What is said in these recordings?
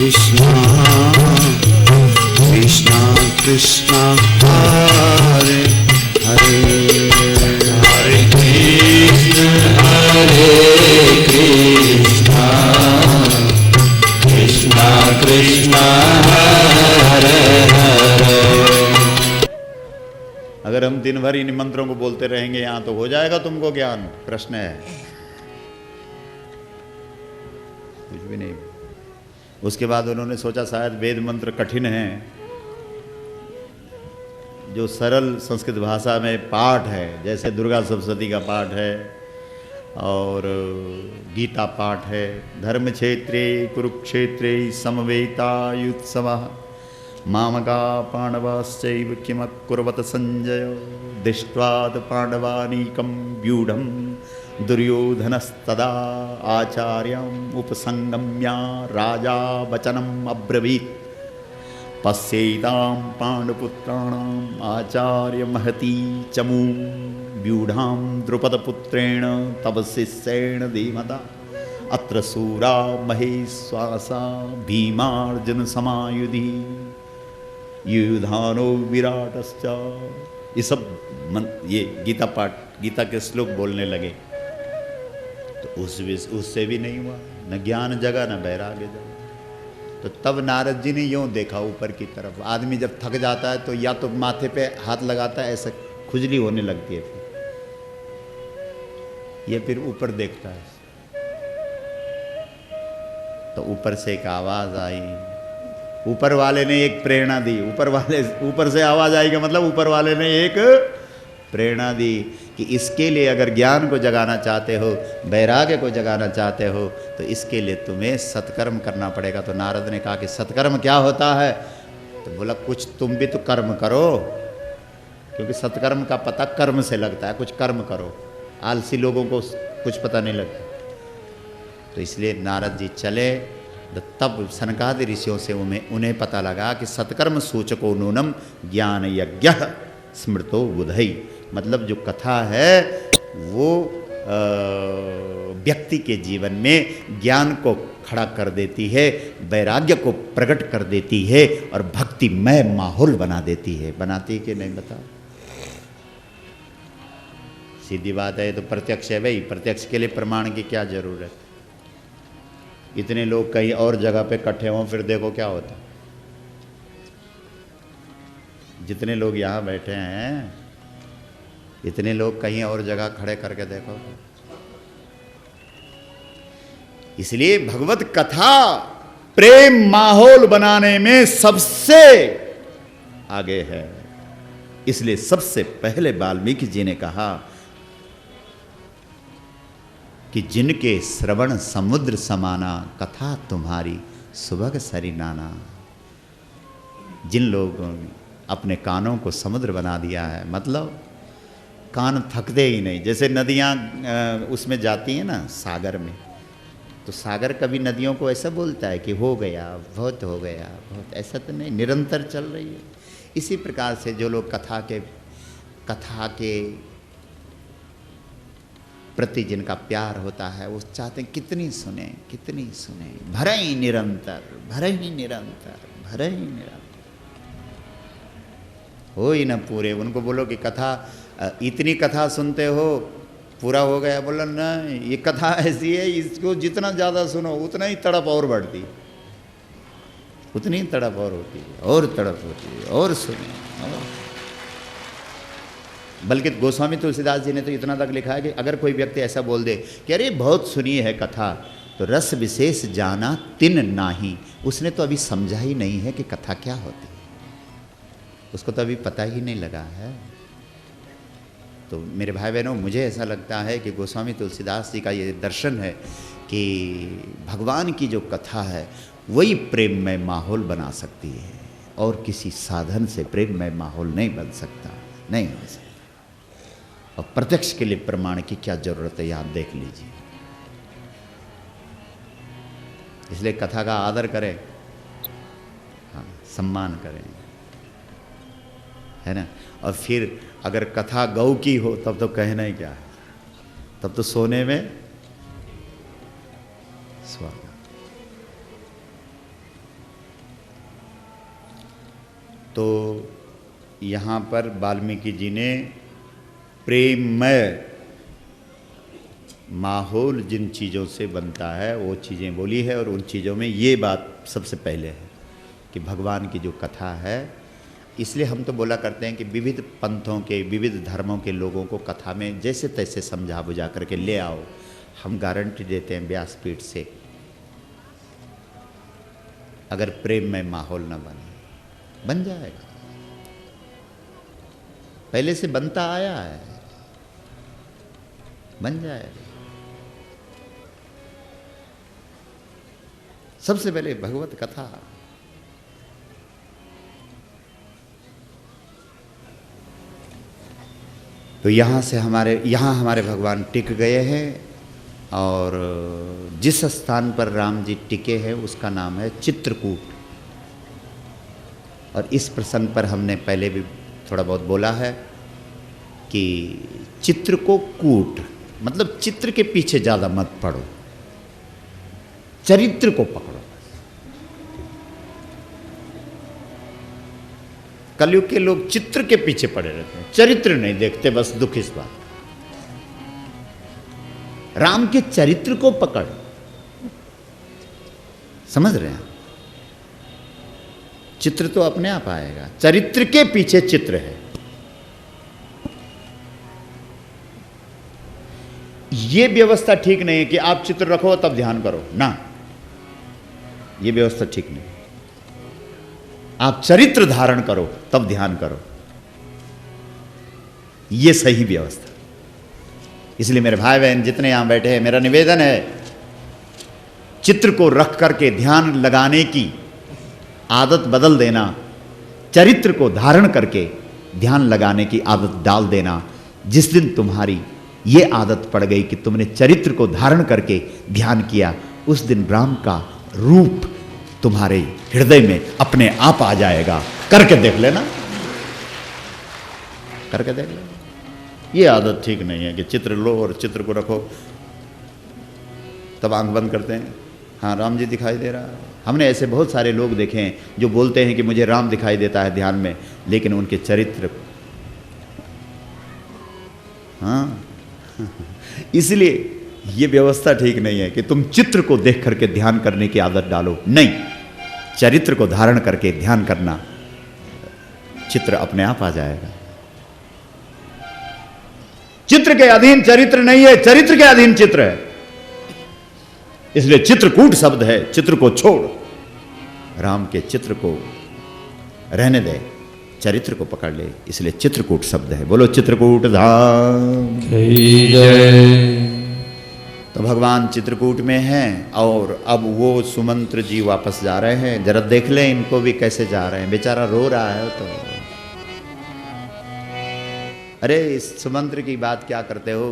कृष्णा कृष्णा कृष्णा हरे हरे हरे कृष्णा कृष्णा कृष्णा हरे हरे। अगर हम दिन भर इन मंत्रों को बोलते रहेंगे यहाँ तो हो जाएगा तुमको ज्ञान? प्रश्न है, कुछ भी नहीं। उसके बाद उन्होंने सोचा शायद वेद मंत्र कठिन हैं, जो सरल संस्कृत भाषा में पाठ है, जैसे दुर्गा सप्तशती का पाठ है और गीता पाठ है, धर्म क्षेत्रे कुरुक्षेत्रे समवेतायुत्सवः मामका पांडवाश्चैव किमकुर्वत संजय दृष्ट्वाद पांडवानीकं व्यूढ़ं दुर्योधनस्तदा आचार्यम् उपसंगम्य राजा वचनम् अब्रवीत् पश्येतां पांडुपुत्राणाम् आचार्य महती चमू व्यूढ़ां द्रुपदपुत्रेण तव शिष्येण धीमता अत्र सूरा महेश्वासा भीमार्जुन समायुधि युधानो विराटश्च। ये सब ये गीता पाठ, गीता के श्लोक बोलने लगे तो उससे भी नहीं हुआ, न ज्ञान जगा न वैराग्य जगा। तो तब नारद जी ने यूं देखा ऊपर की तरफ। आदमी जब थक जाता है तो या तो माथे पे हाथ लगाता है, ऐसा खुजली होने लगती है, फिर ऊपर देखता है तो ऊपर से एक आवाज आई। ऊपर वाले ने एक प्रेरणा दी। ऊपर से आवाज आई का मतलब ऊपर वाले ने एक प्रेरणा दी कि इसके लिए अगर ज्ञान को जगाना चाहते हो, वैराग्य को जगाना चाहते हो तो इसके लिए तुम्हें सत्कर्म करना पड़ेगा। तो नारद ने कहा कि सत्कर्म क्या होता है? तो बोला कुछ तुम भी तो कर्म करो, क्योंकि सत्कर्म का पता कर्म से लगता है। कुछ कर्म करो, आलसी लोगों को कुछ पता नहीं लगता। तो इसलिए नारद जी चले। तब सनकादि ऋषियों से उन्हें पता लगा कि सत्कर्म सूचको नूनम ज्ञान यज्ञ स्मृतो बुधई। मतलब जो कथा है वो व्यक्ति के जीवन में ज्ञान को खड़ा कर देती है, वैराग्य को प्रकट कर देती है और भक्तिमय माहौल बना देती है। बनाती है कि नहीं बताओ? सीधी बात है, तो प्रत्यक्ष है भाई। प्रत्यक्ष के लिए प्रमाण की क्या जरूरत? इतने लोग कहीं और जगह पे इकट्ठे हों फिर देखो क्या होता। जितने लोग यहाँ बैठे हैं, इतने लोग कहीं और जगह खड़े करके देखो। इसलिए भगवत कथा प्रेम माहौल बनाने में सबसे आगे है। इसलिए सबसे पहले वाल्मीकि जी ने कहा कि जिनके श्रवण समुद्र समाना कथा तुम्हारी सुबह सरी नाना। जिन लोगों ने अपने कानों को समुद्र बना दिया है, मतलब कान थकते ही नहीं। जैसे नदियाँ उसमें जाती हैं ना सागर में, तो सागर कभी नदियों को ऐसा बोलता है कि हो गया, बहुत हो गया, बहुत, ऐसा तो नहीं, निरंतर चल रही है। इसी प्रकार से जो लोग कथा के प्रति जिनका प्यार होता है वो चाहते हैं कितनी सुने, भरे ही निरंतर, भरे ही निरंतर, भरे ही निरंतर, हो ही ना पूरे। उनको बोलो कि कथा, इतनी कथा सुनते हो, पूरा हो गया? बोलो नहीं, ये कथा ऐसी है, इसको जितना ज़्यादा सुनो उतना ही तड़प और बढ़ती, उतनी ही तड़प और होती है, और तड़प होती है, और सुने और। बल्कि गोस्वामी तुलसीदास जी ने तो इतना तक लिखा है कि अगर कोई व्यक्ति ऐसा बोल दे कि अरे बहुत सुनी है कथा, तो रस विशेष जाना तिन नाही, उसने तो अभी समझा ही नहीं है कि कथा क्या होती है, उसको तो अभी पता ही नहीं लगा है। तो मेरे भाई बहनों, मुझे ऐसा लगता है कि गोस्वामी तुलसीदास जी का ये दर्शन है कि भगवान की जो कथा है वही प्रेममय माहौल बना सकती है, और किसी साधन से प्रेममय माहौल नहीं बन सकता, नहीं हो सकता। और प्रत्यक्ष के लिए प्रमाण की क्या जरूरत है, आप देख लीजिए। इसलिए कथा का आदर करें, हाँ, सम्मान करें, है ना। और फिर अगर कथा गौ की हो तब तो कहना ही क्या है, तब तो सोने में सुहागा। तो यहाँ पर वाल्मीकि जी ने प्रेममय माहौल जिन चीज़ों से बनता है वो चीज़ें बोली है, और उन चीज़ों में ये बात सबसे पहले है कि भगवान की जो कथा है, इसलिए हम तो बोला करते हैं कि विविध पंथों के, विविध धर्मों के लोगों को कथा में जैसे तैसे समझा बुझा करके ले आओ। हम गारंटी देते हैं व्यासपीठ से, अगर प्रेम में माहौल न बने, बन जाएगा, पहले से बनता आया है, बन जाएगा। सबसे पहले भगवत कथा। तो यहाँ से हमारे भगवान टिक गए हैं, और जिस स्थान पर राम जी टिके हैं उसका नाम है चित्रकूट। और इस प्रसंग पर हमने पहले भी थोड़ा बहुत बोला है कि चित्र को कूट, मतलब चित्र के पीछे ज़्यादा मत पड़ो, चरित्र को पकड़ो। कलयुग के लोग चित्र के पीछे पड़े रहते हैं, चरित्र नहीं देखते, बस दुख इस बात। राम के चरित्र को पकड़, समझ रहे हैं? चित्र तो अपने आप आएगा, चरित्र के पीछे चित्र है। ये व्यवस्था ठीक नहीं है कि आप चित्र रखो तब ध्यान करो ना, ये व्यवस्था ठीक नहीं। आप चरित्र धारण करो तब ध्यान करो, ये सही व्यवस्था। इसलिए मेरे भाई बहन जितने यहां बैठे हैं, मेरा निवेदन है, चित्र को रख करके ध्यान लगाने की आदत बदल देना, चरित्र को धारण करके ध्यान लगाने की आदत डाल देना। जिस दिन तुम्हारी ये आदत पड़ गई कि तुमने चरित्र को धारण करके ध्यान किया, उस दिन राम का रूप तुम्हारे हृदय में अपने आप आ जाएगा। करके देख लेना, करके देख लेना। ये आदत ठीक नहीं है कि चित्र लो और चित्र को रखो, तब आंख बंद करते हैं, हाँ राम जी दिखाई दे रहा है। हमने ऐसे बहुत सारे लोग देखे हैं जो बोलते हैं कि मुझे राम दिखाई देता है ध्यान में, लेकिन उनके चरित्र, हाँ इसलिए ये व्यवस्था ठीक नहीं है कि तुम चित्र को देख करके ध्यान करने की आदत डालो। नहीं, चरित्र को धारण करके ध्यान करना, चित्र अपने आप आ जाएगा। चित्र के अधीन चरित्र नहीं है, चरित्र के अधीन चित्र है। इसलिए चित्रकूट शब्द है, चित्र को छोड़, राम के चित्र को रहने दे, चरित्र को पकड़ ले, इसलिए चित्रकूट शब्द है। बोलो चित्रकूट धाम की जय। तो भगवान चित्रकूट में हैं, और अब वो सुमंत्र जी वापस जा रहे हैं। जरा देख लें इनको भी कैसे जा रहे हैं, बेचारा रो रहा है। तो अरे इस सुमंत्र की बात क्या करते हो,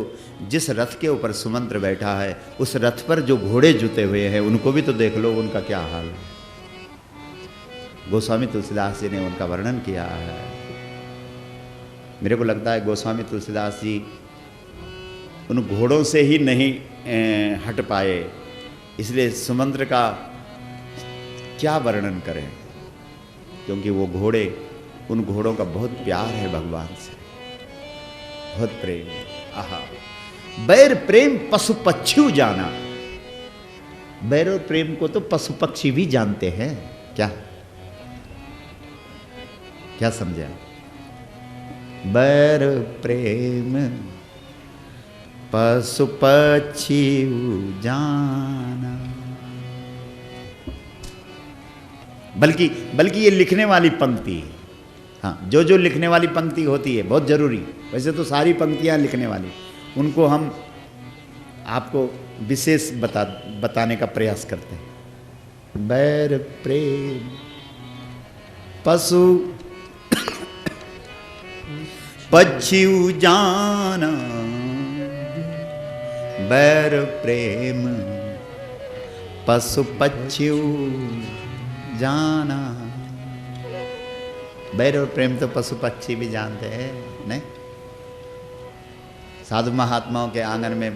जिस रथ के ऊपर सुमंत्र बैठा है, उस रथ पर जो घोड़े जुते हुए हैं उनको भी तो देख लो, उनका क्या हाल है। गोस्वामी तुलसीदास जी ने उनका वर्णन किया है। मेरे को लगता है गोस्वामी तुलसीदास जी उन घोड़ों से ही नहीं हट पाए, इसलिए सुमंत्र का क्या वर्णन करें, क्योंकि वो घोड़े, उन घोड़ों का बहुत प्यार है भगवान से, बहुत प्रेम। आहा, बैर प्रेम पशु पक्षी जाना। बैर और प्रेम को तो पशु पक्षी भी जानते हैं। क्या क्या समझे? बैर प्रेम पशु पक्षी जाना। बल्कि ये लिखने वाली पंक्ति है। हाँ, जो लिखने वाली पंक्ति होती है बहुत जरूरी। वैसे तो सारी पंक्तियां लिखने वाली, उनको हम आपको विशेष बताने का प्रयास करते हैं। बैर प्रेम पशु पक्षी जाना, बैर प्रेम पशु पक्षी जाना। बैर और प्रेम तो पशु पक्षी भी जानते हैं, नहीं? साधु महात्माओं के आंगन में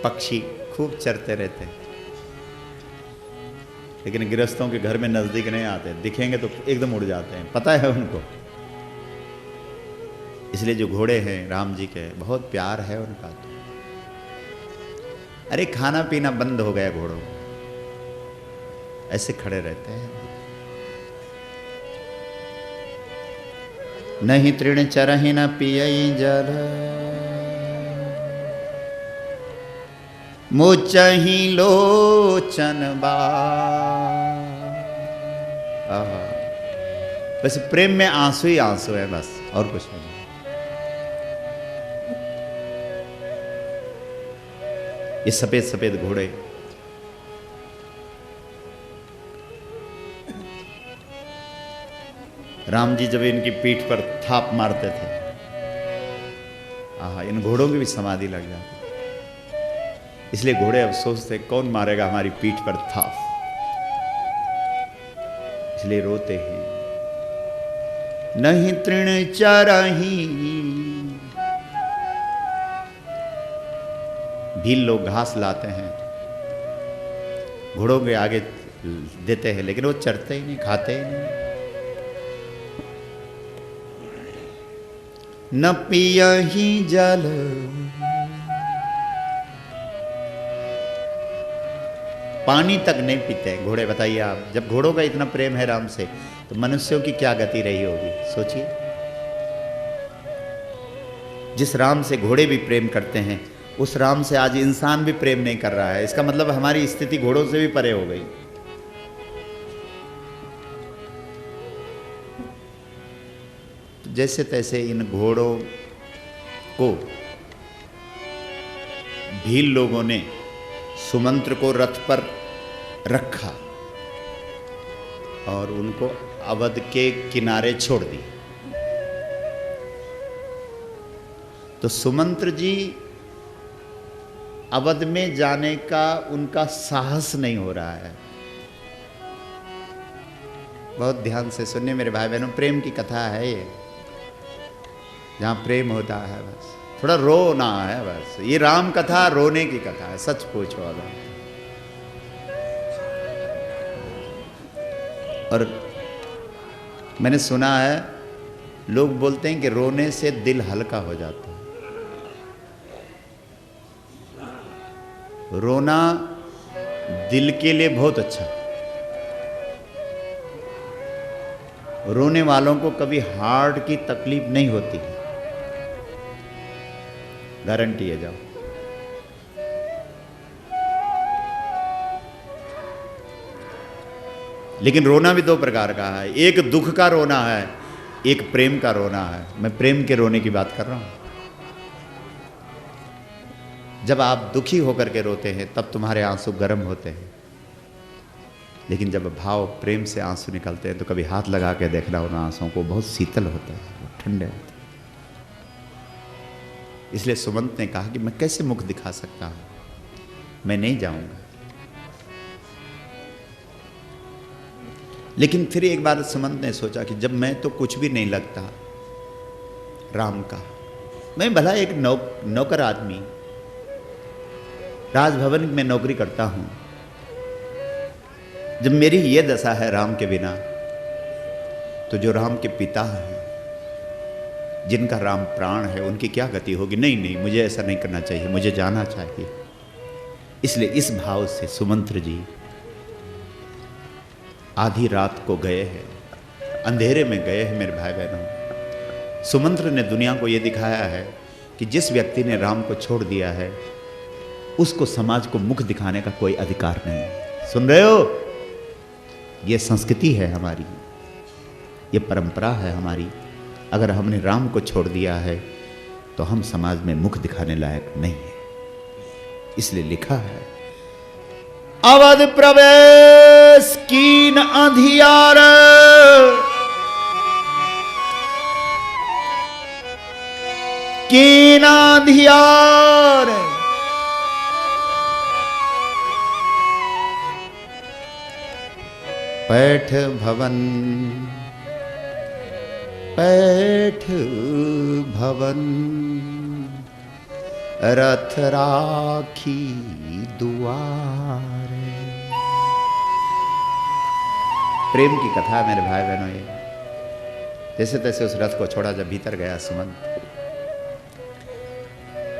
पक्षी खूब चरते रहते हैं। लेकिन गृहस्थों के घर में नजदीक नहीं आते, दिखेंगे तो एकदम उड़ जाते हैं, पता है उनको। इसलिए जो घोड़े हैं राम जी के, बहुत प्यार है उनका। तो अरे खाना पीना बंद हो गया घोड़ों, ऐसे खड़े रहते हैं। नहीं तृण चरहि न पियई जल, मुचहि लोचन आहा। बस प्रेम में आंसू ही आंसू है, बस और कुछ नहीं। ये सफेद सफेद घोड़े, राम जी जब इनकी पीठ पर थाप मारते थे, आहा, इन घोड़ों की भी समाधि लग जाती। इसलिए घोड़े अब सोचते कौन मारेगा हमारी पीठ पर थाप, इसलिए रोते हैं। नहीं तृण चरहि, भील लोग घास लाते हैं, घोड़ों के आगे देते हैं, लेकिन वो चरते ही नहीं, खाते ही नहीं। न पियहि जल, पानी तक नहीं पीते घोड़े। बताइए आप, जब घोड़ों का इतना प्रेम है राम से, तो मनुष्यों की क्या गति रही होगी, सोचिए। जिस राम से घोड़े भी प्रेम करते हैं, उस राम से आज इंसान भी प्रेम नहीं कर रहा है। इसका मतलब हमारी स्थिति घोड़ों से भी परे हो गई। तो जैसे तैसे इन घोड़ों को भील लोगों ने सुमंत्र को रथ पर रखा और उनको अवध के किनारे छोड़ दी। तो सुमंत्र जी अवध में जाने का उनका साहस नहीं हो रहा है। बहुत ध्यान से सुनिए मेरे भाई बहनों, प्रेम की कथा है ये। जहां प्रेम होता है बस थोड़ा रोना है, बस ये राम कथा रोने की कथा है, सच पूछो अगर। और मैंने सुना है लोग बोलते हैं कि रोने से दिल हल्का हो जाता है। रोना दिल के लिए बहुत अच्छा। रोने वालों को कभी हार्ट की तकलीफ नहीं होती है, गारंटी है। जाओ, लेकिन रोना भी दो प्रकार का है। एक दुख का रोना है, एक प्रेम का रोना है। मैं प्रेम के रोने की बात कर रहा हूं। जब आप दुखी होकर के रोते हैं तब तुम्हारे आंसू गर्म होते हैं, लेकिन जब भाव प्रेम से आंसू निकलते हैं तो कभी हाथ लगा के देखना उन आंसुओं को, बहुत शीतल होता है, ठंडे होते हैं। इसलिए सुमंत ने कहा कि मैं कैसे मुख दिखा सकता हूं, मैं नहीं जाऊंगा। लेकिन फिर एक बार सुमंत ने सोचा कि जब मैं तो कुछ भी नहीं लगता राम का, मैं भला एक नौकर आदमी, राजभवन में नौकरी करता हूं, जब मेरी ये दशा है राम के बिना, तो जो राम के पिता हैं, जिनका राम प्राण है, उनकी क्या गति होगी। नहीं नहीं, मुझे ऐसा नहीं करना चाहिए, मुझे जाना चाहिए। इसलिए इस भाव से सुमंत्र जी आधी रात को गए हैं, अंधेरे में गए हैं मेरे भाई बहनों। सुमंत्र ने दुनिया को यह दिखाया है कि जिस व्यक्ति ने राम को छोड़ दिया है उसको समाज को मुख दिखाने का कोई अधिकार नहीं। सुन रहे हो, ये संस्कृति है हमारी, ये परंपरा है हमारी। अगर हमने राम को छोड़ दिया है तो हम समाज में मुख दिखाने लायक नहीं है। इसलिए लिखा है, अवध प्रवेश कीन अंधियार, कीन अंधियार, पैठ भवन, पैठ भवन, रथ राखी दुआर। प्रेम की कथा है मेरे भाई बहनों। ये जैसे तैसे उस रथ को छोड़ा, जब भीतर गया सुमंत,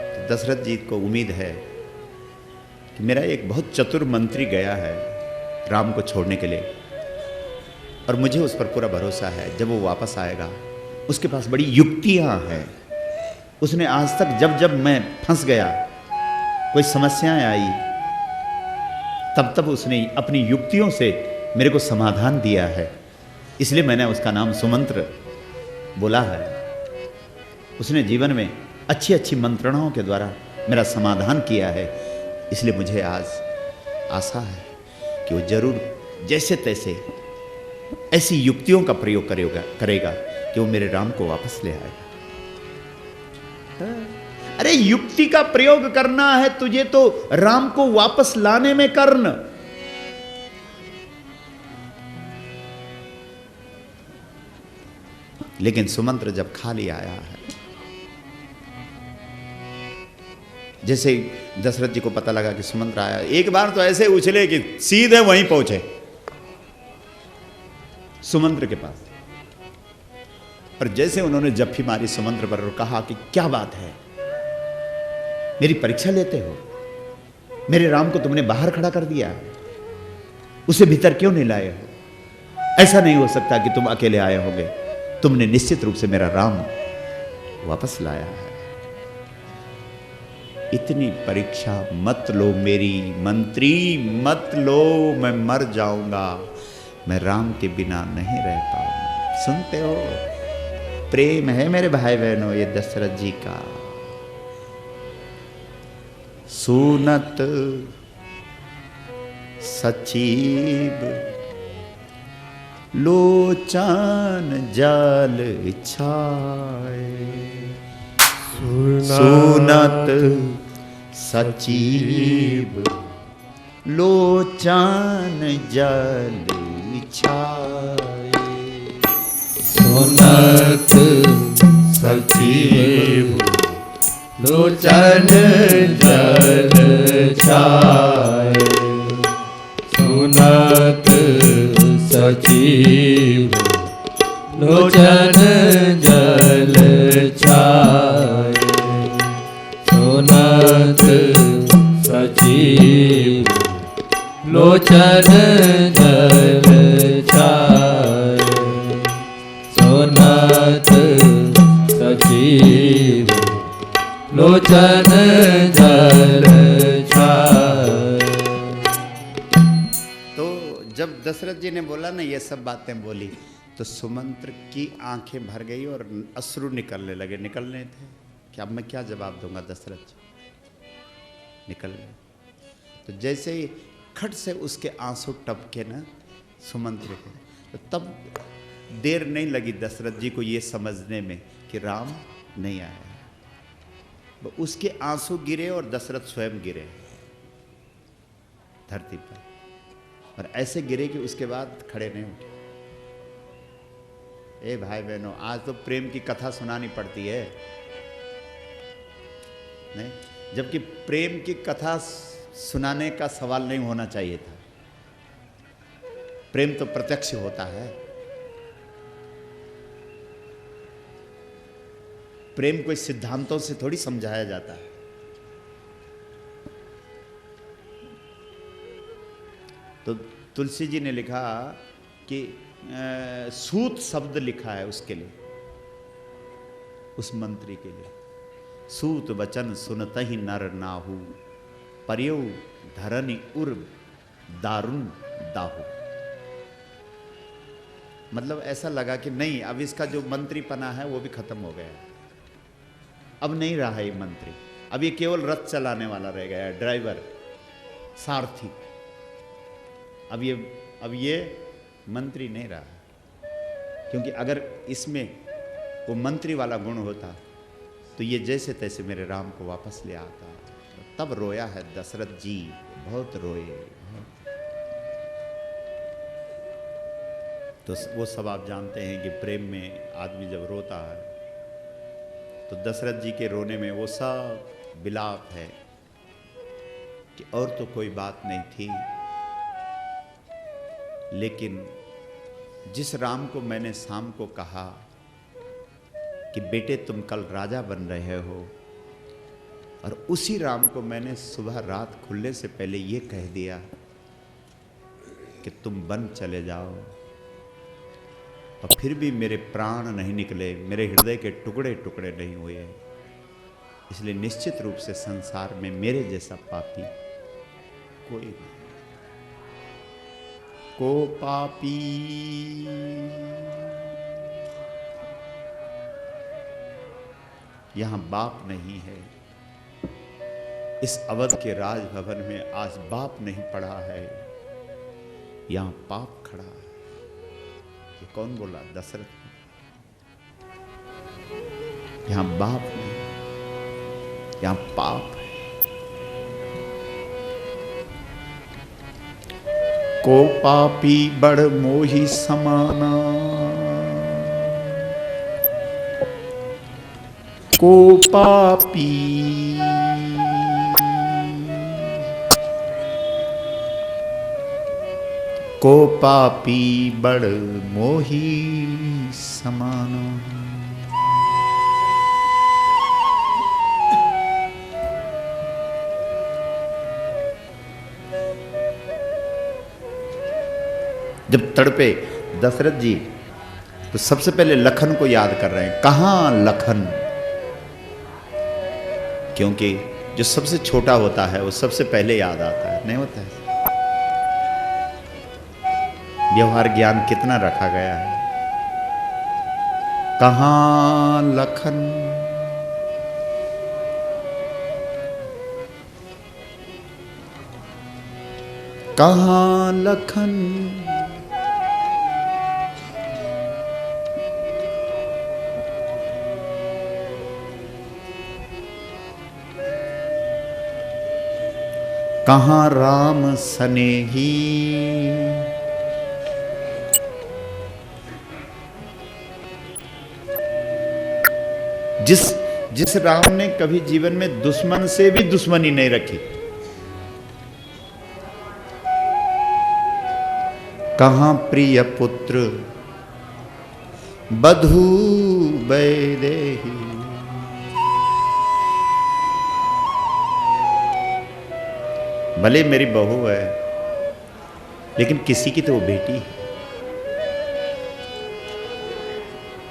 तो दशरथ जी को उम्मीद है कि मेरा एक बहुत चतुर मंत्री गया है राम को छोड़ने के लिए, और मुझे उस पर पूरा भरोसा है जब वो वापस आएगा उसके पास बड़ी युक्तियां हैं। उसने आज तक जब जब मैं फंस गया, कोई समस्याएं आई, तब तब उसने अपनी युक्तियों से मेरे को समाधान दिया है, इसलिए मैंने उसका नाम सुमंत्र बोला है। उसने जीवन में अच्छी अच्छी मंत्रणाओं के द्वारा मेरा समाधान किया है, इसलिए मुझे आज आशा है कि वो जरूर जैसे तैसे ऐसी युक्तियों का प्रयोग करेगा कि वो मेरे राम को वापस ले आएगा। अरे युक्ति का प्रयोग करना है तुझे तो राम को वापस लाने में करना। लेकिन सुमंत्र जब खाली आया है, जैसे दशरथ जी को पता लगा कि सुमंत्र आया, एक बार तो ऐसे उछले कि सीधे वहीं पहुंचे सुमंत्र के पास। और जैसे उन्होंने जफ्फी मारी सुमंत्र पर और कहा कि क्या बात है, मेरी परीक्षा लेते हो? मेरे राम को तुमने बाहर खड़ा कर दिया, उसे भीतर क्यों नहीं लाए हो? ऐसा नहीं हो सकता कि तुम अकेले आए होगे, तुमने निश्चित रूप से मेरा राम वापस लाया है। इतनी परीक्षा मत लो मेरी मंत्री, मत लो, मैं मर जाऊंगा, मैं राम के बिना नहीं रह पाऊंगा। सुनते हो, प्रेम है मेरे भाई बहनों ये दशरथ जी का। सुनत सचीब लोचन जल छाए, सुनत सचीब लोचन जल छाए, सुनत सचीब लोचन जल छाए, सुनत सचीब लोचन जल छाए, सुनत सचीब लोचन जल छाए, सुनत सचीब लोचन जल छाए। तो जब दशरथ जी ने बोला ना, ये सब बातें बोली, तो सुमंत्र की आंखें भर गई और अश्रु निकलने लगे। निकलने थे कि अब मैं क्या जवाब दूंगा दशरथ जी, निकल गए। तो जैसे ही खट से उसके आंसू टपके ना सुमंत्र के, तो तब देर नहीं लगी दशरथ जी को ये समझने में कि राम नहीं आया। उसके आंसू गिरे और दशरथ स्वयं गिरे धरती पर, और ऐसे गिरे कि उसके बाद खड़े नहीं उठे। ए भाई बहनों, आज तो प्रेम की कथा सुनानी पड़ती है नहीं, जबकि प्रेम की कथा सुनाने का सवाल नहीं होना चाहिए था। प्रेम तो प्रत्यक्ष होता है। प्रेम कोई सिद्धांतों से थोड़ी समझाया जाता है। तो तुलसी जी ने लिखा कि सूत शब्द लिखा है उसके लिए, उस मंत्री के लिए। सूत वचन सुनत ही नर नाहु, पर्यु धरनी उर दारुण दाहु। मतलब ऐसा लगा कि नहीं, अब इसका जो मंत्रीपना है वो भी खत्म हो गया है। अब नहीं रहा है ये मंत्री, अब ये केवल रथ चलाने वाला रह गया है, ड्राइवर, सारथी। अब ये मंत्री नहीं रहा, क्योंकि अगर इसमें वो मंत्री वाला गुण होता तो ये जैसे तैसे मेरे राम को वापस ले आता। तब रोया है दशरथ जी, बहुत रोए। तो वो सब आप जानते हैं कि प्रेम में आदमी जब रोता है तो दशरथ जी के रोने में वो सब विलाप है कि और तो कोई बात नहीं थी, लेकिन जिस राम को मैंने शाम को कहा कि बेटे तुम कल राजा बन रहे हो, और उसी राम को मैंने सुबह रात खुलने से पहले ये कह दिया कि तुम वन चले जाओ, और फिर भी मेरे प्राण नहीं निकले, मेरे हृदय के टुकड़े टुकड़े नहीं हुए। इसलिए निश्चित रूप से संसार में मेरे जैसा पापी कोई नहीं। को पापी यहां बाप नहीं है। इस अवध के राजभवन में आज बाप नहीं पड़ा है, यहां पाप खड़ा है। ये कौन बोला? दशरथ। यहां बाप नहीं, यहां पाप है। को पापी बड़ मोही समाना, को पापी को पापी बड़ मोही समाना। जब तड़पे दशरथ जी तो सबसे पहले लखन को याद कर रहे हैं। कहां लखन? क्योंकि जो सबसे छोटा होता है वो सबसे पहले याद आता है, नहीं होता है? व्यवहार ज्ञान कितना रखा गया है। कहां लखन? कहां लखन? कहां राम सनेही? जिस राम ने कभी जीवन में दुश्मन से भी दुश्मनी नहीं रखी। कहां प्रिय पुत्र बधू वैदेही? भले मेरी बहू है लेकिन किसी की तो वो बेटी है।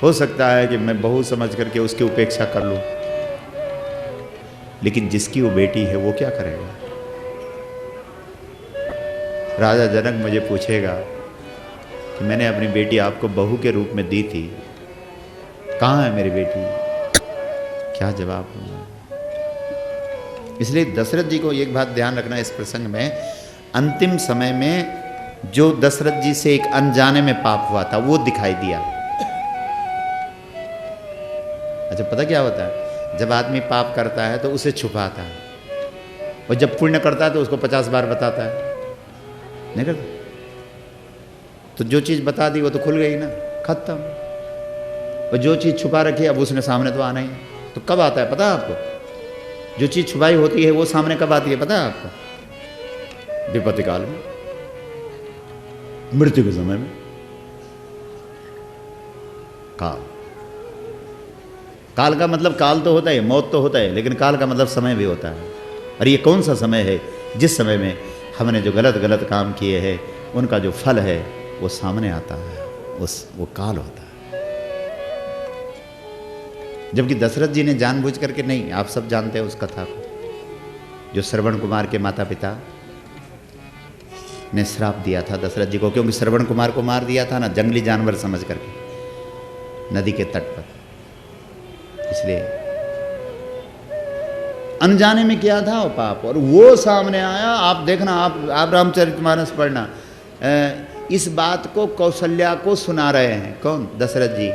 हो सकता है कि मैं बहू समझ करके उसकी उपेक्षा कर लूं, लेकिन जिसकी वो बेटी है वो क्या करेगा? राजा जनक मुझे पूछेगा कि मैंने अपनी बेटी आपको बहू के रूप में दी थी, कहाँ है मेरी बेटी? क्या जवाब दूंगा? इसलिए दशरथ जी को एक बात ध्यान रखना इस प्रसंग में, अंतिम समय में जो दशरथ जी से एक अनजाने में पाप हुआ था वो दिखाई दिया। अच्छा, पता क्या होता है? जब आदमी पाप करता है तो उसे छुपाता है, और जब पुण्य करता है तो उसको 50 बार बताता है, नहीं करता? तो जो चीज़ बता दी वो तो खुल गई ना, खत्म। और जो चीज़ छुपा रखी है अब उसने सामने तो आना ही है। तो कब आता है पता है आपको? जो चीज़ छुपाई होती है वो सामने कब आती है पता है आपको? विपत्ति काल में, मृत्यु के समय में। काल का मतलब काल तो होता है, मौत तो होता है, लेकिन काल का मतलब समय भी होता है। और ये कौन सा समय है? जिस समय में हमने जो गलत काम किए हैं उनका जो फल है वो सामने आता है, वो काल होता है। जबकि दशरथ जी ने जानबूझ करके नहीं, आप सब जानते हैं उस कथा को, जो श्रवण कुमार के माता पिता ने श्राप दिया था दशरथ जी को, क्योंकि श्रवण कुमार को मार दिया था ना जंगली जानवर समझ करके नदी के तट पर। इसलिए अनजाने में किया था वो पाप, और वो सामने आया। आप देखना, आप रामचरितमानस पढ़ना, इस बात को कौशल्या को सुना रहे हैं। कौन? दशरथ जी।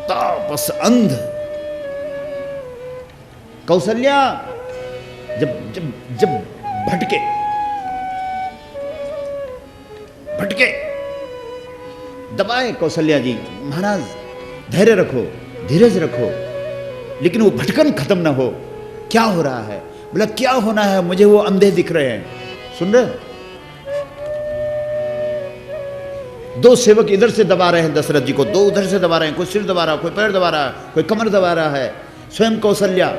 तापस अंध कौशल्या जब भटके दबाए कौशल्या जी, महाराज धैर्य रखो, धीरज रखो, लेकिन वो भटकन खत्म ना हो। क्या हो रहा है? बोला क्या होना है, मुझे वो अंधे दिख रहे हैं। सुन रहे हो? दो सेवक इधर से दबा रहे हैं दशरथ जी को, दो उधर से दबा रहे हैं, कोई सिर दबा रहा है, कोई पैर दबा रहा है, कोई कमर दबा रहा है। स्वयं कौशल्या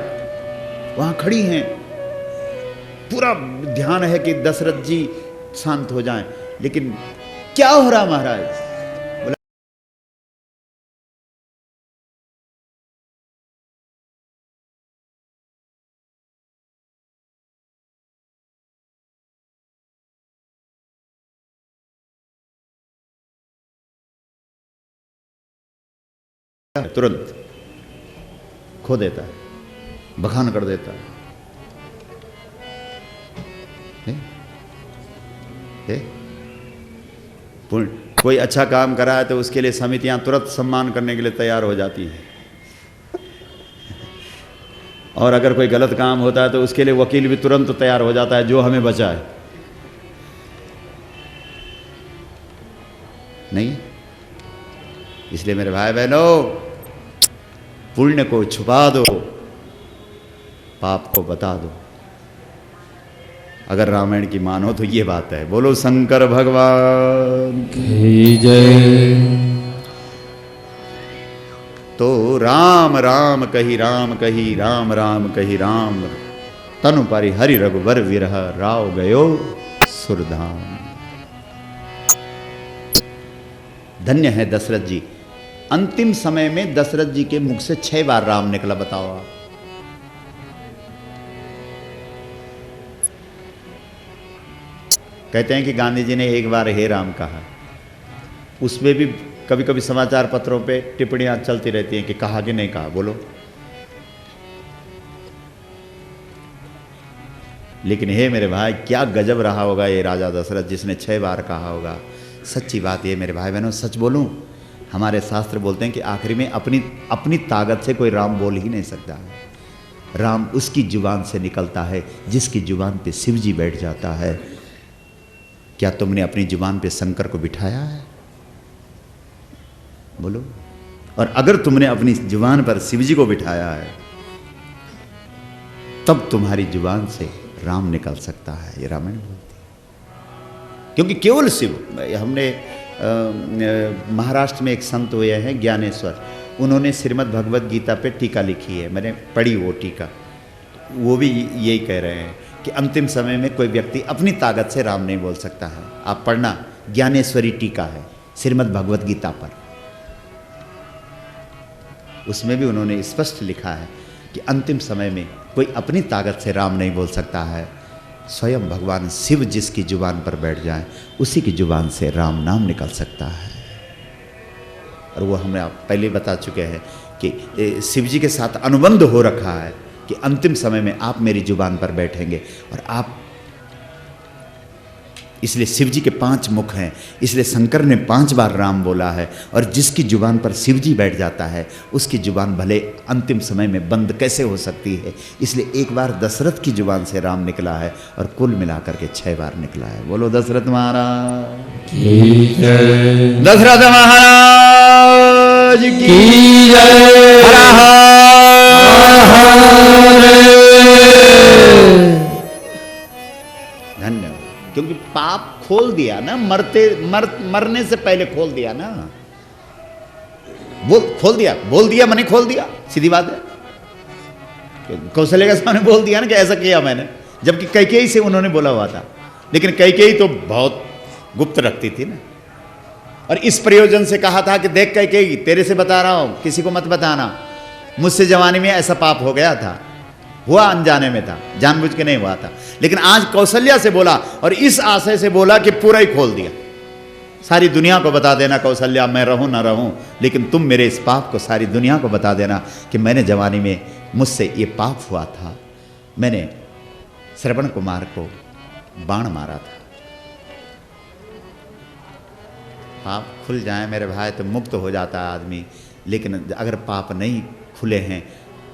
वहां खड़ी हैं, पूरा ध्यान है कि दशरथ जी शांत हो जाएं, लेकिन क्या हो रहा महाराज? बोला तुरंत खो देता है, बखान कर देता है। कोई अच्छा काम करा है तो उसके लिए समितियां तुरंत सम्मान करने के लिए तैयार हो जाती हैं, और अगर कोई गलत काम होता है तो उसके लिए वकील भी तुरंत तैयार हो जाता है जो हमें बचाए। नहीं, इसलिए मेरे भाई बहनों, पुण्य को छुपा दो, पाप को बता दो। अगर रामायण की मानो तो ये बात है। बोलो शंकर भगवान की जय। तो राम राम कही राम कही, राम राम कही राम, तनु पारी हरि रघुबर विरह, राव गयो सुरधाम। धन्य है दशरथ जी। अंतिम समय में दशरथ जी के मुख से 6 बार राम निकला, बताओ आप। कहते हैं कि गांधी जी ने एक बार हे राम कहा, उसमें भी कभी कभी समाचार पत्रों पे टिप्पणियां चलती रहती हैं कि कहा कि नहीं कहा। बोलो, लेकिन हे मेरे भाई, क्या गजब रहा होगा ये राजा दशरथ जिसने 6 बार कहा होगा। सच्ची बात ये मेरे भाई बहनों, सच बोलूं, हमारे शास्त्र बोलते हैं कि आखिरी में अपनी ताकत से कोई राम बोल ही नहीं सकता है। राम उसकी जुबान से निकलता है जिसकी जुबान पे शिव जी बैठ जाता है। क्या तुमने अपनी जुबान पे शंकर को बिठाया है? बोलो। और अगर तुमने अपनी जुबान पर शिव जी को बिठाया है, तब तुम्हारी जुबान से राम निकल सकता है, ये रामायण बोलती है। क्योंकि केवल शिव। हमने महाराष्ट्र में एक संत हुए हैं ज्ञानेश्वर, उन्होंने श्रीमद् भगवद गीता पे टीका लिखी है, मैंने पढ़ी वो टीका। वो भी यही कह रहे हैं कि अंतिम समय में कोई व्यक्ति अपनी ताकत से राम नहीं बोल सकता है। आप पढ़ना, ज्ञानेश्वरी टीका है श्रीमद् भगवद गीता पर, उसमें भी उन्होंने स्पष्ट लिखा है कि अंतिम समय में कोई अपनी ताकत से राम नहीं बोल सकता है। स्वयं भगवान शिव जिसकी जुबान पर बैठ जाए, उसी की जुबान से राम नाम निकल सकता है। और वो हमें आप पहले बता चुके हैं कि शिव जी के साथ अनुबंध हो रखा है कि अंतिम समय में आप मेरी जुबान पर बैठेंगे और आप, इसलिए शिव जी के 5 मुख हैं, इसलिए शंकर ने 5 बार राम बोला है। और जिसकी जुबान पर शिव जी बैठ जाता है, उसकी जुबान भले अंतिम समय में बंद कैसे हो सकती है। इसलिए एक बार दशरथ की जुबान से राम निकला है और कुल मिलाकर के 6 बार निकला है। बोलो दशरथ महाराज की जय। दशरथ महाराज की जय। धन्यवाद। क्योंकि पाप खोल दिया ना, मरने से पहले खोल दिया ना। वो खोल दिया, बोल दिया मैंने, खोल दिया, सीधी बात है। कौशल्या के सामने बोल दिया ना कि ऐसा किया मैंने, जबकि कैकेयी से उन्होंने बोला हुआ था। लेकिन कैकेयी तो बहुत गुप्त रखती थी ना, और इस प्रयोजन से कहा था कि देख कैकेयी, तेरे से बता रहा हूं, किसी को मत बताना, मुझसे जवानी में ऐसा पाप हो गया था, हुआ अनजाने में था, जानबूझ के नहीं हुआ था। लेकिन आज कौशल्या से बोला और इस आशय से बोला कि पूरा ही खोल दिया, सारी दुनिया को बता देना कौशल्या, मैं रहूं ना रहूं, लेकिन तुम मेरे इस पाप को सारी दुनिया को बता देना कि मैंने जवानी में मुझसे ये पाप हुआ था, मैंने श्रवण कुमार को बाण मारा था। पाप खुल जाए मेरे भाई तो मुक्त हो जाता है आदमी, लेकिन अगर पाप नहीं खुले हैं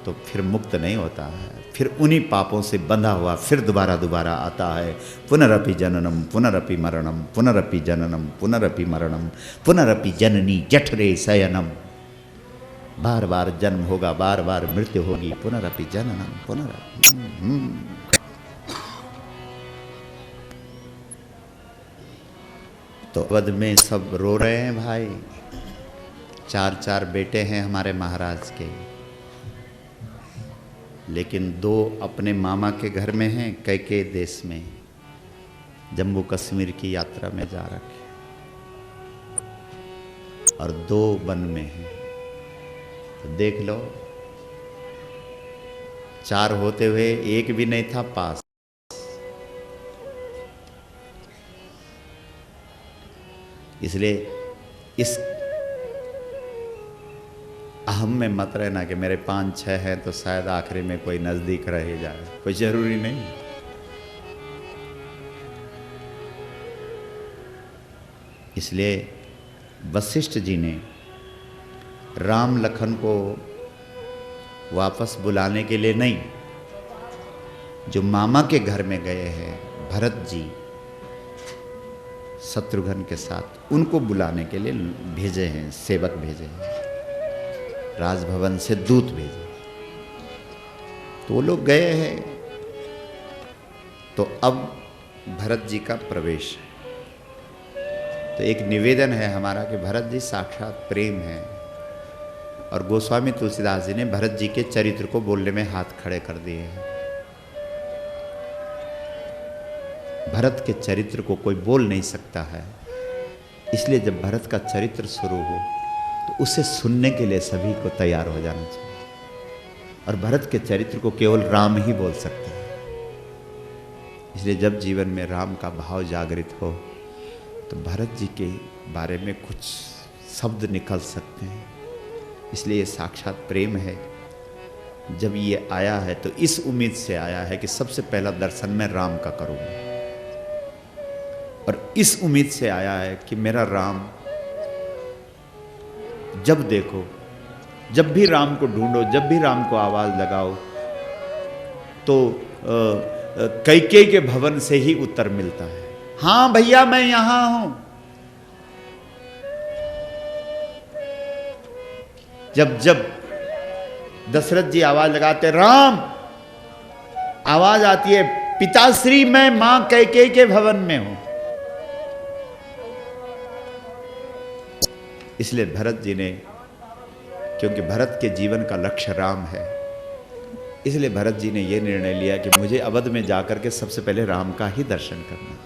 तो फिर मुक्त नहीं होता है, फिर उन्हीं पापों से बंधा हुआ फिर दोबारा आता है। पुनरपि जननम पुनरपि मरणम, पुनरपि जननम पुनरपि मरणम, पुनरपि जननी जठरे शयनम। बार बार जन्म होगा, बार बार मृत्यु होगी, पुनरपि जननम पुनरपि। तो अवध में सब रो रहे हैं भाई। 4 बेटे हैं हमारे महाराज के, लेकिन 2 अपने मामा के घर में हैं, कैके देश में, जम्मू कश्मीर की यात्रा में जा रखे, और 2 वन में हैं। तो देख लो, 4 होते हुए एक भी नहीं था पास। इसलिए इस अहम में मत रहना कि मेरे 5-6 हैं तो शायद आखिरी में कोई नजदीक रह जाए, कोई जरूरी नहीं। इसलिए वशिष्ठ जी ने राम लखन को वापस बुलाने के लिए नहीं, जो मामा के घर में गए हैं भरत जी शत्रुघ्न के साथ, उनको बुलाने के लिए भेजे हैं, सेवक भेजे हैं, राजभवन से दूत भेजे। तो वो लोग गए हैं। तो अब भरत जी का प्रवेश है। तो एक निवेदन है हमारा कि भरत जी साक्षात प्रेम है, और गोस्वामी तुलसीदास जी ने भरत जी के चरित्र को बोलने में हाथ खड़े कर दिए हैं। भरत के चरित्र को कोई बोल नहीं सकता है, इसलिए जब भरत का चरित्र शुरू हो तो उसे सुनने के लिए सभी को तैयार हो जाना चाहिए। और भरत के चरित्र को केवल राम ही बोल सकता है। इसलिए जब जीवन में राम का भाव जागृत हो तो भरत जी के बारे में कुछ शब्द निकल सकते हैं। इसलिए ये साक्षात प्रेम है। जब ये आया है तो इस उम्मीद से आया है कि सबसे पहला दर्शन मैं राम का करूँगा, और इस उम्मीद से आया है कि मेरा राम जब देखो, जब भी राम को ढूंढो, जब भी राम को आवाज लगाओ, तो कैकेयी के भवन से ही उत्तर मिलता है, हाँ भैया मैं यहां हूं। जब जब दशरथ जी आवाज लगाते राम, आवाज आती है पिताश्री मैं मां कैकेयी के भवन में हूं। इसलिए भरत जी ने, क्योंकि भरत के जीवन का लक्ष्य राम है, इसलिए भरत जी ने यह निर्णय लिया कि मुझे अवध में जाकर के सबसे पहले राम का ही दर्शन करना।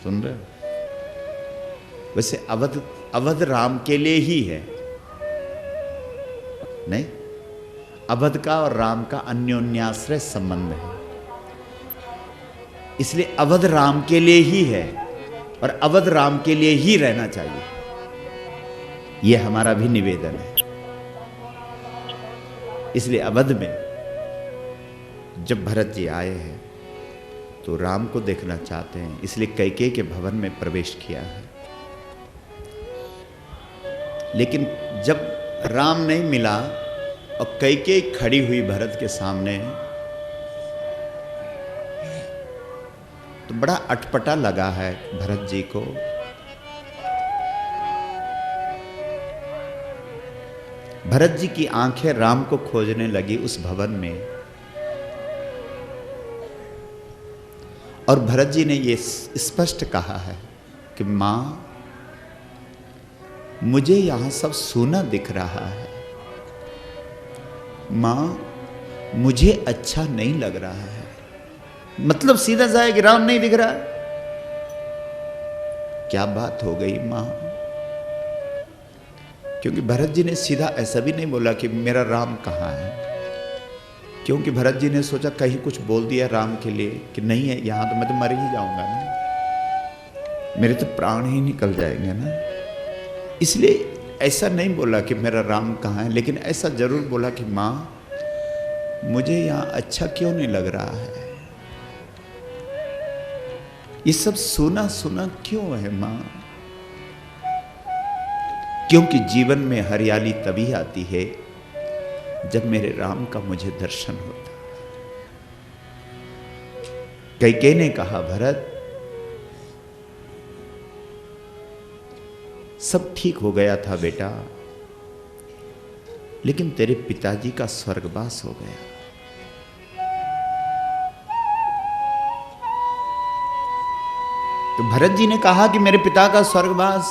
सुन रहे हो? वैसे अवध राम के लिए ही है, नहीं, अवध का और राम का अन्योन्याश्रय संबंध है। इसलिए अवध राम के लिए ही है और अवध राम के लिए ही रहना चाहिए, यह हमारा भी निवेदन है। इसलिए अवध में जब भरत जी आए हैं तो राम को देखना चाहते हैं, इसलिए कैकेयी के भवन में प्रवेश किया है। लेकिन जब राम नहीं मिला और कैकेयी खड़ी हुई भरत के सामने, तो बड़ा अटपटा लगा है भरत जी को। भरत जी की आंखें राम को खोजने लगी उस भवन में, और भरत जी ने ये स्पष्ट कहा है कि मां मुझे यहां सब सूना दिख रहा है, मां मुझे अच्छा नहीं लग रहा है। मतलब सीधा सा है कि राम नहीं दिख रहा। क्या बात हो गई मां? क्योंकि भरत जी ने सीधा ऐसा भी नहीं बोला कि मेरा राम कहाँ है, क्योंकि भरत जी ने सोचा कहीं कुछ बोल दिया राम के लिए कि नहीं है यहां तो मैं तो मर ही जाऊंगा ना, मेरे तो प्राण ही निकल जाएंगे ना। इसलिए ऐसा नहीं बोला कि मेरा राम कहाँ है, लेकिन ऐसा जरूर बोला कि मां मुझे यहां अच्छा क्यों नहीं लग रहा है, ये सब सुना सुना क्यों है मां? क्योंकि जीवन में हरियाली तभी आती है जब मेरे राम का मुझे दर्शन होता। कैकेयी ने कहा भरत सब ठीक हो गया था बेटा, लेकिन तेरे पिताजी का स्वर्गवास हो गया। तो भरत जी ने कहा कि मेरे पिता का स्वर्गवास।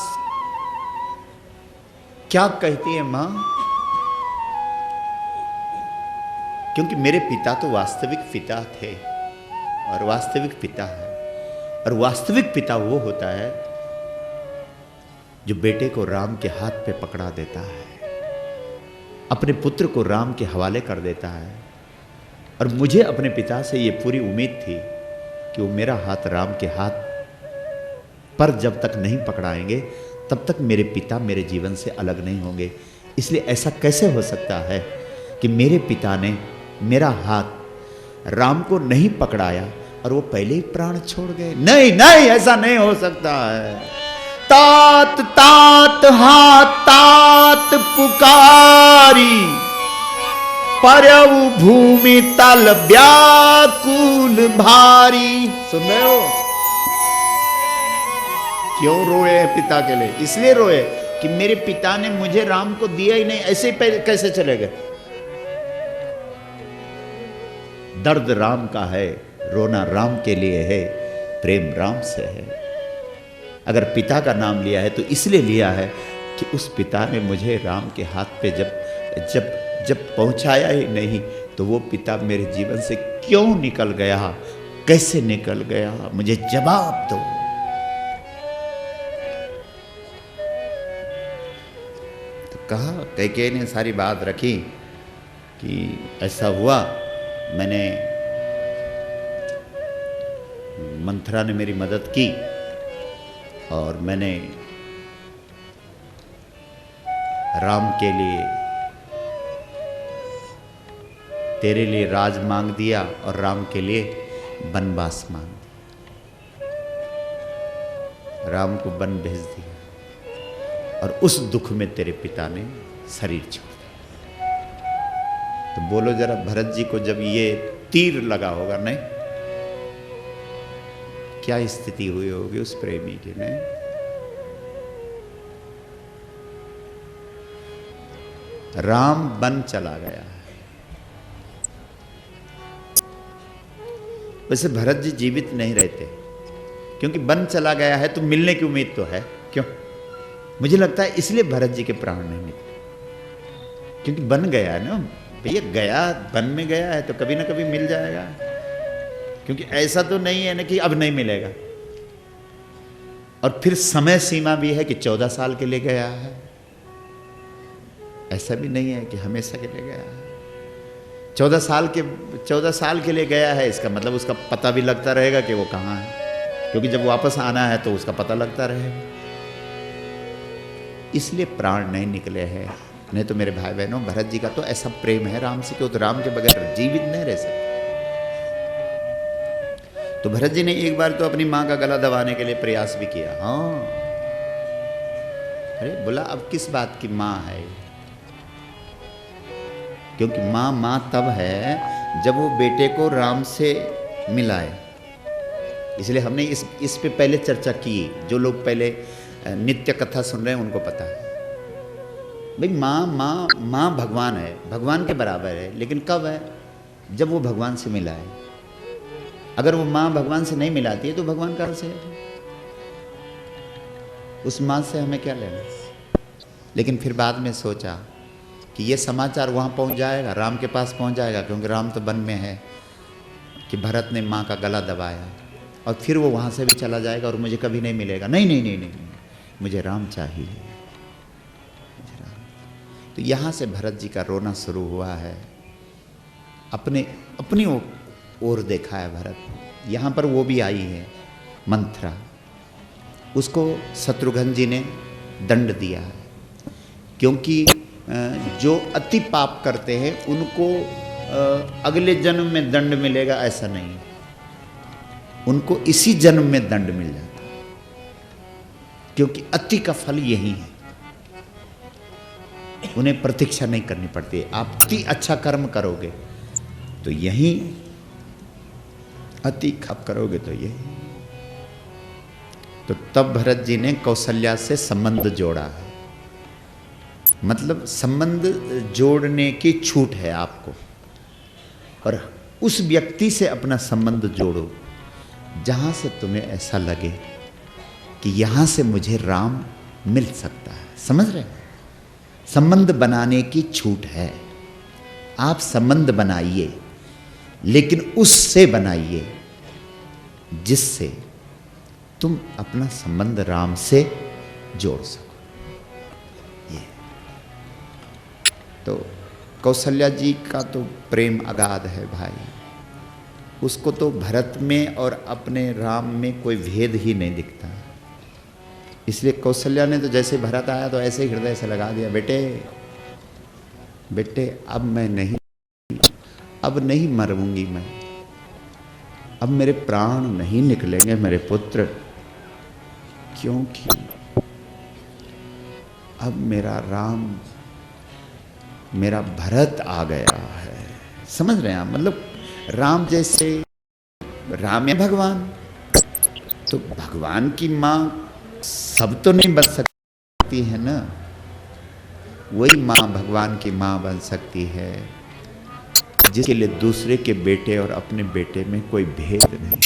क्या कहती है मां? क्योंकि मेरे पिता तो वास्तविक पिता थे और वास्तविक पिता है, और वास्तविक पिता वो होता है जो बेटे को राम के हाथ पे पकड़ा देता है, अपने पुत्र को राम के हवाले कर देता है। और मुझे अपने पिता से ये पूरी उम्मीद थी कि वो मेरा हाथ राम के हाथ पर जब तक नहीं पकड़ाएंगे तब तक मेरे पिता मेरे जीवन से अलग नहीं होंगे। इसलिए ऐसा कैसे हो सकता है कि मेरे पिता ने मेरा हाथ राम को नहीं पकड़ाया और वो पहले ही प्राण छोड़ गए? नहीं नहीं, ऐसा नहीं हो सकता है। तात तात हाथ तात पुकारी, परऊ भूमि तल व्याकुल भारी। सुन रहे हो क्यों रोए हैं पिता के लिए? इसलिए रोए कि मेरे पिता ने मुझे राम को दिया ही नहीं, ऐसे ही कैसे चले गए? दर्द राम का है, रोना राम के लिए है, प्रेम राम से है। अगर पिता का नाम लिया है तो इसलिए लिया है कि उस पिता ने मुझे राम के हाथ पे जब पहुंचाया ही नहीं तो वो पिता मेरे जीवन से क्यों निकल गया, कैसे निकल गया? मुझे जवाब दो। तो कहा, कैकेयी ने सारी बात रखी कि ऐसा हुआ, मैंने मंथरा ने मेरी मदद की और मैंने राम के लिए तेरे लिए राज मांग दिया और राम के लिए वनवास मांग दिया, राम को वन भेज दिया और उस दुख में तेरे पिता ने शरीर छोड़ दिया। तो बोलो जरा, भरत जी को जब ये तीर लगा होगा, नहीं क्या स्थिति हुई होगी उस प्रेमी की? नहीं, राम वन चला गया है। वैसे भरत जी जीवित नहीं रहते, क्योंकि वन चला गया है तो मिलने की उम्मीद तो है। क्यों? मुझे लगता है इसलिए भरत जी के प्राण नहीं निकले, क्योंकि बन गया है ना भैया, गया वन में गया है तो कभी ना कभी मिल जाएगा। क्योंकि ऐसा तो नहीं है ना कि अब नहीं मिलेगा। और फिर समय सीमा भी है कि 14 साल के लिए गया है, ऐसा भी नहीं है कि हमेशा के लिए गया है। 14 साल के लिए गया है, इसका मतलब उसका पता भी लगता रहेगा कि वो कहाँ है, क्योंकि जब वापस आना है तो उसका पता लगता रहेगा। इसलिए प्राण नहीं निकले हैं। नहीं तो मेरे भाई बहनों, भरत जी का तो ऐसा प्रेम है राम से कि वो तो राम के बगैर जीवित नहीं रह सकते। तो भरत जी ने एक बार तो अपनी माँ का गला दबाने के लिए प्रयास भी किया। हाँ, अरे बोला अब किस बात की माँ है? क्योंकि माँ तब है जब वो बेटे को राम से मिलाए। इसलिए हमने इस पे पहले चर्चा की। जो लोग पहले नित्य कथा सुन रहे हैं उनको पता है भाई, माँ भगवान है, भगवान के बराबर है। लेकिन कब है? जब वो भगवान से मिलाए। अगर वो माँ भगवान से नहीं मिलाती है तो भगवान कहाँ से है? उस माँ से हमें क्या लेना? लेकिन फिर बाद में सोचा कि ये समाचार वहाँ पहुँच जाएगा, राम के पास पहुँच जाएगा, क्योंकि राम तो वन में है, कि भरत ने माँ का गला दबाया, और फिर वो वहाँ से भी चला जाएगा और मुझे कभी नहीं मिलेगा। नहीं नहीं नहीं नहीं, मुझे राम चाहिए, मुझे राम। तो यहाँ से भरत जी का रोना शुरू हुआ है। अपनी ओर देखा है भरत। यहाँ पर वो भी आई है मंथरा, उसको शत्रुघ्न जी ने दंड दिया है, क्योंकि जो अति पाप करते हैं उनको अगले जन्म में दंड मिलेगा ऐसा नहीं है, उनको इसी जन्म में दंड मिल जाता है, क्योंकि अति का फल यही है। उन्हें प्रतीक्षा नहीं करनी पड़ती। आप अति अच्छा कर्म करोगे तो यही, अति खप करोगे तो यही। तो तब भरत जी ने कौशल्या से संबंध जोड़ा है। मतलब संबंध जोड़ने की छूट है आपको, और उस व्यक्ति से अपना संबंध जोड़ो जहां से तुम्हें ऐसा लगे कि यहां से मुझे राम मिल सकता है। समझ रहे हैं? संबंध बनाने की छूट है। आप संबंध बनाइए, लेकिन उससे बनाइए जिससे तुम अपना संबंध राम से जोड़ सको। ये तो कौशल्या जी का तो प्रेम अगाध है भाई। उसको तो भरत में और अपने राम में कोई भेद ही नहीं दिखता। इसलिए कौशल्या ने तो जैसे भरत आया तो ऐसे ही हृदय से लगा दिया, बेटे बेटे अब मैं नहीं, अब नहीं मरूंगी मैं, अब मेरे प्राण नहीं निकलेंगे मेरे पुत्र, क्योंकि अब मेरा राम, मेरा भरत आ गया है। समझ रहे हैं आप? मतलब राम जैसे, राम है भगवान, तो भगवान की माँ सब तो नहीं बन सकती है ना। वही माँ भगवान की माँ बन सकती है जिसके लिए दूसरे के बेटे और अपने बेटे में कोई भेद नहीं।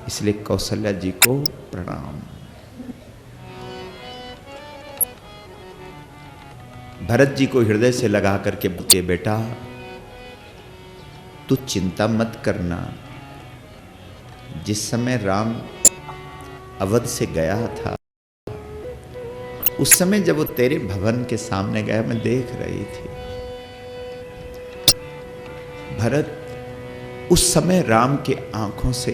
इसलिए कौशल्या जी को प्रणाम। भरत जी को हृदय से लगा करके बोले, बेटा तू चिंता मत करना। जिस समय राम अवध से गया था, उस समय जब वो तेरे भवन के सामने गया, मैं देख रही थी। भरत, उस समय राम के आंखों से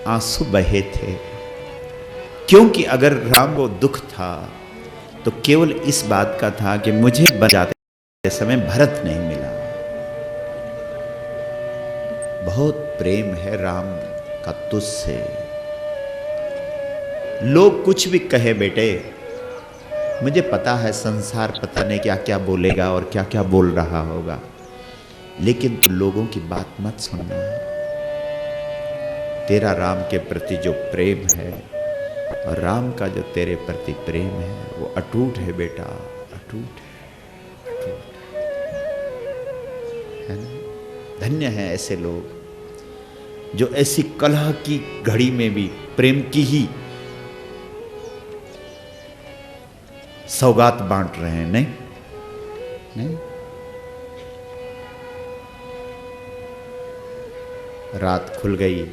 आंसू बहे थे, क्योंकि अगर राम को दुख था तो केवल इस बात का था कि मुझे बचाते समय भरत नहीं मिला। बहुत प्रेम है राम का तुझसे। लोग कुछ भी कहे बेटे, मुझे पता है संसार पता नहीं क्या क्या बोलेगा और क्या क्या बोल रहा होगा, लेकिन तू लोगों की बात मत सुनना। तेरा राम के प्रति जो प्रेम है और राम का जो तेरे प्रति प्रेम है वो अटूट है बेटा, अटूट है, अटूट है ना। धन्य है ऐसे लोग जो ऐसी कलह की घड़ी में भी प्रेम की ही सौगात बांट रहे हैं। नहीं नहीं, रात खुल गई,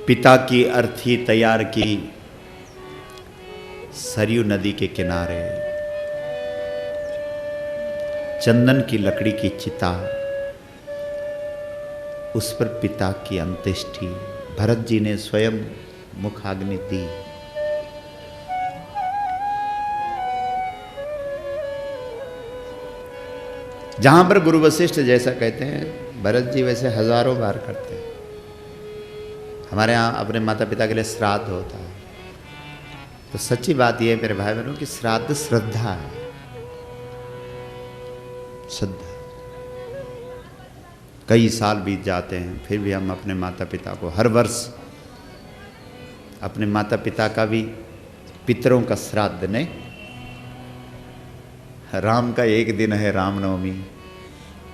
पिता की अर्थी तैयार की सरयू नदी के किनारे, चंदन की लकड़ी की चिता, उस पर पिता की अंत्येष्टि भरत जी ने स्वयं मुखाग्नि दी। जहां पर गुरु वशिष्ठ जैसा कहते हैं, भरत जी वैसे हजारों बार करते हैं। हमारे यहाँ अपने माता पिता के लिए श्राद्ध होता है, तो सच्ची बात यह है मेरे भाई बहनों कि श्राद्ध श्रद्धा है, श्रद्धा। कई साल बीत जाते हैं फिर भी हम अपने माता पिता को हर वर्ष, अपने माता पिता का भी, पितरों का श्राद्ध नहीं, राम का एक दिन है रामनवमी,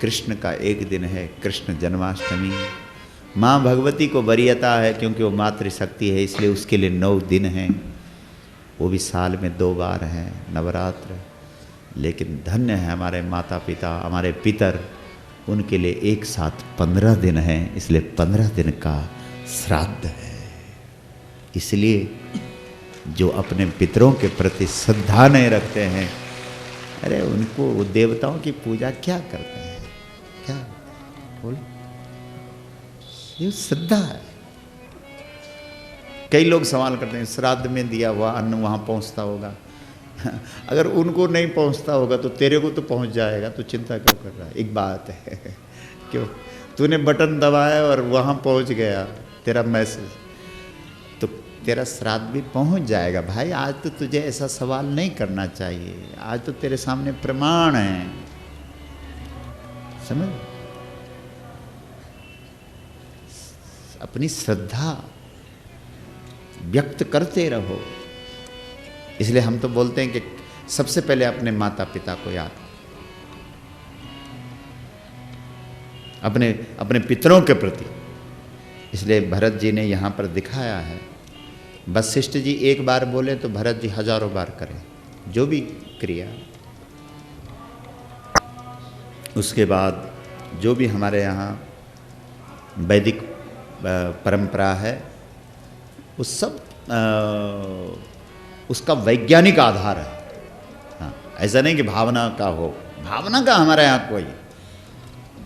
कृष्ण का एक दिन है कृष्ण जन्माष्टमी, माँ भगवती को वरीयता है क्योंकि वो मातृशक्ति है, इसलिए उसके लिए 9 दिन हैं, वो भी साल में 2 बार हैं, नवरात्र। लेकिन धन्य है हमारे माता पिता, हमारे पितर, उनके लिए एक साथ 15 दिन हैं, इसलिए 15 दिन का श्राद्ध है। इसलिए जो अपने पितरों के प्रति श्रद्धा नहीं रखते हैं, अरे उनको वो देवताओं की पूजा क्या करते हैं, क्या बोल, ये श्रद्धा है। कई लोग सवाल करते हैं श्राद्ध में दिया हुआ अन्न वहां पहुंचता होगा। अगर उनको नहीं पहुंचता होगा तो तेरे को तो पहुंच जाएगा, तो चिंता क्यों कर रहा है। एक बात है, क्यों तूने बटन दबाया और वहां पहुंच गया तेरा मैसेज, तो तेरा श्राद्ध भी पहुंच जाएगा भाई। आज तो तुझे ऐसा सवाल नहीं करना चाहिए, आज तो तेरे सामने प्रमाण है, समझ। अपनी श्रद्धा व्यक्त करते रहो। इसलिए हम तो बोलते हैं कि सबसे पहले अपने माता पिता को याद, अपने अपने पितरों के प्रति। इसलिए भरत जी ने यहाँ पर दिखाया है। वशिष्ठ जी एक बार बोले तो भरत जी हजारों बार करें जो भी क्रिया। उसके बाद जो भी हमारे यहाँ वैदिक परंपरा है उस सब उसका वैज्ञानिक आधार है। हाँ, ऐसा नहीं कि भावना का हो, भावना का हमारे यहाँ कोई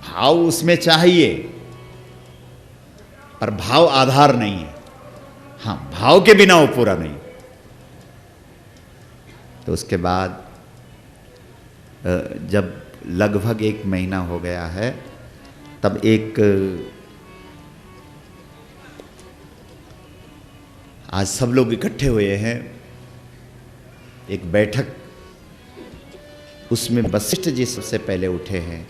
भाव उसमें चाहिए पर भाव आधार नहीं है। हाँ, भाव के बिना वो पूरा नहीं। तो उसके बाद जब लगभग 1 महीना हो गया है तब आज सब लोग इकट्ठे हुए हैं, एक बैठक, उसमें वशिष्ठ जी सबसे पहले उठे हैं